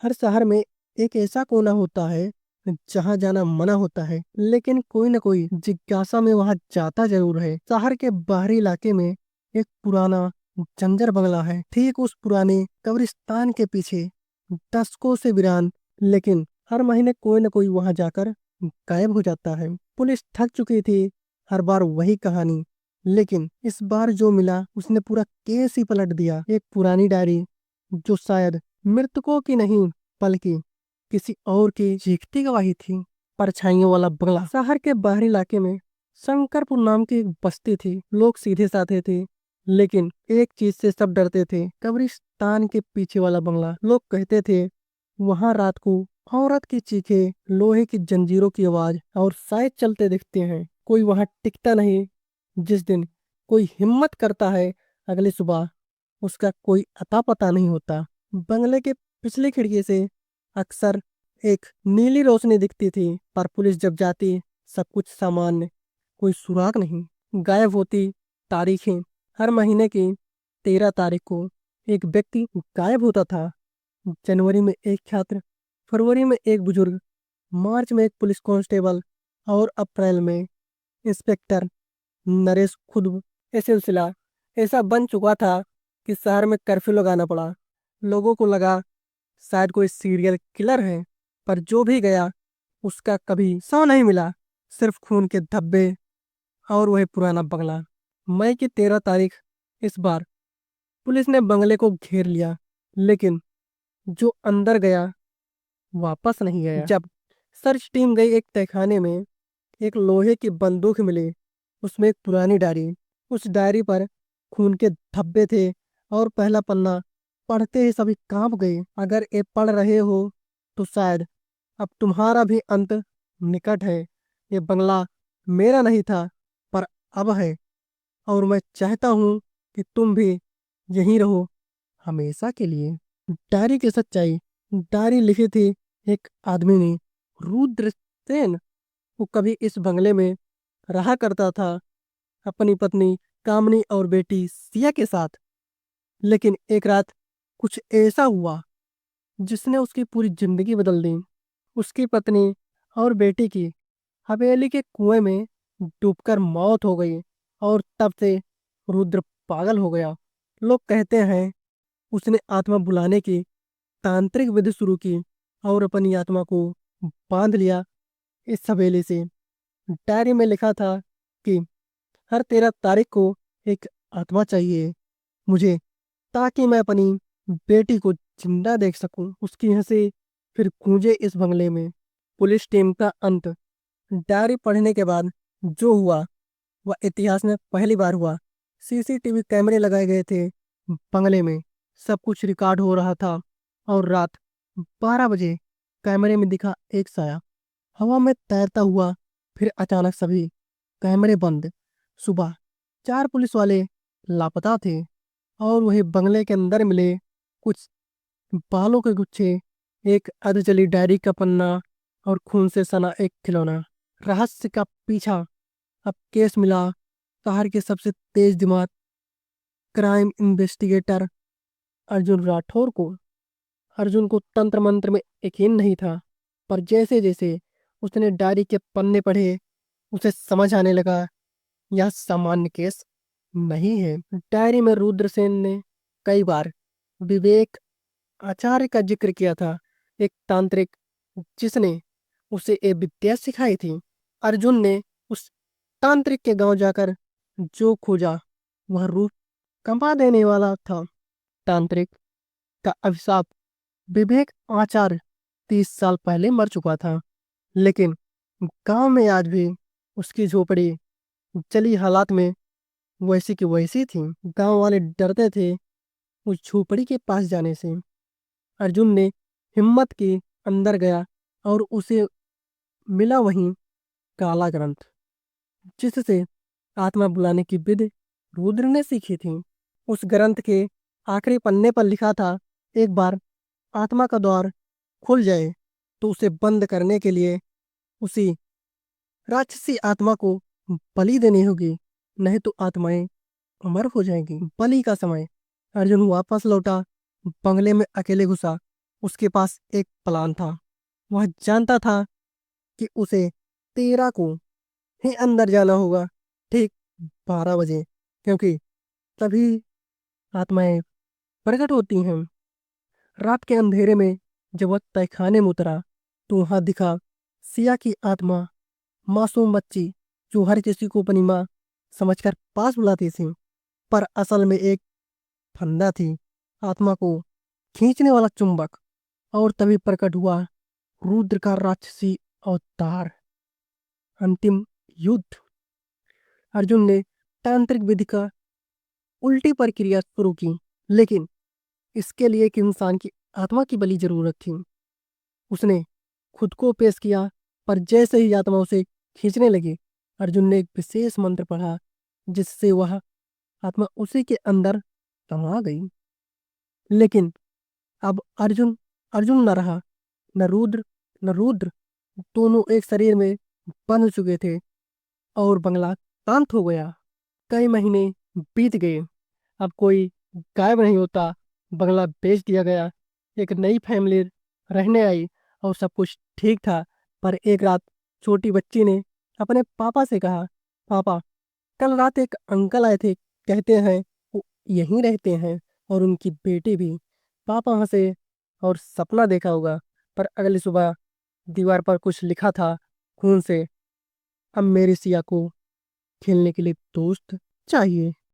हर शहर में एक ऐसा कोना होता है जहाँ जाना मना होता है, लेकिन कोई ना कोई जिज्ञासा में वहां जाता जरूर है। शहर के बाहरी इलाके में एक पुराना जंजर बंगला है, ठीक उस पुराने कब्रिस्तान के पीछे, दशकों से वीरान। लेकिन हर महीने कोई ना कोई वहां जाकर गायब हो जाता है। पुलिस थक चुकी थी, हर बार वही कहानी। लेकिन इस बार जो मिला उसने पूरा केस ही पलट दिया। एक पुरानी डायरी जो शायद मृतकों की नहीं बल्कि किसी और की चीखती गवाही थी। परछाइयों वाला बंगला शहर के बाहरी इलाके में शंकरपुर नाम की एक बस्ती थी। लोग सीधे साधे थे, लेकिन एक चीज से सब डरते थे, कब्रिस्तान के पीछे वाला बंगला। लोग कहते थे वहां रात को औरत की चीखें, लोहे की जंजीरों की आवाज और शायद चलते दिखते हैं। कोई वहां टिकता नहीं। जिस दिन कोई हिम्मत करता है, अगली सुबह उसका कोई अता पता नहीं होता। बंगले के पिछली खिड़की से अक्सर एक नीली रोशनी दिखती थी, पर पुलिस जब जाती सब कुछ सामान्य, कोई सुराग नहीं। गायब होती तारीखें, हर महीने की 13 तारीख को एक व्यक्ति गायब होता था। जनवरी में एक छात्र, फरवरी में एक बुजुर्ग, मार्च में एक पुलिस कांस्टेबल और अप्रैल में इंस्पेक्टर नरेश खुद। ये सिलसिला ऐसा बन चुका था कि शहर में कर्फ्यू लगाना पड़ा। लोगों को लगा शायद कोई सीरियल किलर है, पर जो भी गया उसका कभी सौ नहीं मिला। सिर्फ खून के धब्बे और वही पुराना बंगला। मई की 13 तारीख, इस बार पुलिस ने बंगले को घेर लिया, लेकिन जो अंदर गया वापस नहीं गया। जब सर्च टीम गई एक तहखाने में, एक लोहे की बंदूक मिली, उसमें एक पुरानी डायरी। उस डायरी पर खून के धब्बे थे और पहला पन्ना पढ़ते ही सभी कांप गए। अगर ये पढ़ रहे हो तो शायद अब तुम्हारा भी अंत निकट है। ये बंगला मेरा नहीं था, पर अब है, और मैं चाहता हूँ कि तुम भी यहीं रहो हमेशा के लिए। डायरी की सच्चाई। डायरी लिखी थी एक आदमी ने, रुद्र सेन। वो कभी इस बंगले में रहा करता था, अपनी पत्नी कामनी और बेटी सिया के साथ। लेकिन एक रात कुछ ऐसा हुआ जिसने उसकी पूरी जिंदगी बदल दी। उसकी पत्नी और बेटी की हवेली के कुएं में डूबकर मौत हो गई, और तब से रुद्र पागल हो गया। लोग कहते हैं उसने आत्मा बुलाने की तांत्रिक विधि शुरू की और अपनी आत्मा को बांध लिया इस हवेली से। डायरी में लिखा था कि हर 13 तारीख को एक आत्मा चाहिए मुझे, ताकि मैं अपनी बेटी को जिंदा देख सकूं। उसकी हंसी फिर गूंजे इस बंगले में। पुलिस टीम का अंत। डायरी पढ़ने के बाद जो हुआ वह इतिहास में पहली बार हुआ। सीसीटीवी कैमरे लगाए गए थे बंगले में, सब कुछ रिकॉर्ड हो रहा था। और रात 12 बजे कैमरे में दिखा एक साया हवा में तैरता हुआ। फिर अचानक सभी कैमरे बंद। सुबह 4 पुलिस वाले लापता थे, और वही बंगले के अंदर मिले कुछ बालों के गुच्छे, एक अध जली डायरी का पन्ना और खून से सना एक खिलौना। रहस्य का पीछा। अब केस मिला शहर के सबसे तेज दिमाग, क्राइम इन्वेस्टिगेटर अर्जुन राठौर को। अर्जुन को तंत्र मंत्र में यकीन नहीं था, पर जैसे जैसे उसने डायरी के पन्ने पढ़े उसे समझ आने लगा यह सामान्य केस नहीं है। डायरी में रुद्रसेन ने कई बार विवेक आचार्य का जिक्र किया था, एक तांत्रिक जिसने उसे ये विद्या सिखाई थी। अर्जुन ने उस तांत्रिक के गांव जाकर जो खोजा वह रूप कंपा देने वाला था। तांत्रिक का अभिशाप। विवेक आचार्य 30 साल पहले मर चुका था, लेकिन गांव में आज भी उसकी झोपड़ी जली हालात में वैसी की वैसी थी। गांव वाले डरते थे उस झोपड़ी के पास जाने से। अर्जुन ने हिम्मत की, अंदर गया और उसे मिला वहीं काला ग्रंथ, जिससे आत्मा बुलाने की विधि रुद्र ने सीखी थी। उस ग्रंथ के आखिरी पन्ने पर लिखा था, एक बार आत्मा का द्वार खुल जाए तो उसे बंद करने के लिए उसी राक्षसी आत्मा को बलि देनी होगी, नहीं तो आत्माएं अमर हो जाएंगी। बलि का समय। अर्जुन वापस लौटा, बंगले में अकेले घुसा। उसके पास एक प्लान था। वह जानता था कि उसे 13 को ही अंदर जाना होगा, ठीक 12 बजे, क्योंकि तभी आत्माएं प्रकट होती हैं। रात के अंधेरे में जब वह तहखाने में उतरा तो वहां दिखा सिया की आत्मा, मासूम बच्ची जो हर किसी को अपनी माँ समझकर पास बुलाती थी, पर असल में एक फंदा थी, आत्मा को खींचने वाला चुंबक। और तभी प्रकट हुआ रुद्र का राक्षसी अवतार। अंतिम युद्ध। अर्जुन ने तांत्रिक विधि का उल्टी प्रक्रिया शुरू की, लेकिन इसके लिए एक इंसान की आत्मा की बलि जरूरत थी। उसने खुद को पेश किया, पर जैसे ही आत्मा उसे खींचने लगी, अर्जुन ने एक विशेष मंत्र पढ़ा, जिससे वह आत्मा उसी के अंदर समा गई। लेकिन अब अर्जुन अर्जुन न रहा, न रुद्र दोनों एक शरीर में बंध चुके थे और बंगला शांत हो गया। कई महीने बीत गए। अब कोई गायब नहीं होता। बंगला बेच दिया गया। एक नई फैमिली रहने आई और सब कुछ ठीक था। पर एक रात छोटी बच्ची ने अपने पापा से कहा, पापा, कल रात एक अंकल आए थे, कहते हैं वो यहीं रहते हैं और उनकी बेटी भी। पापा हंसे और सपना देखा होगा, पर अगली सुबह दीवार पर कुछ लिखा था खून से, अब मेरी सिया को खेलने के लिए दोस्त चाहिए।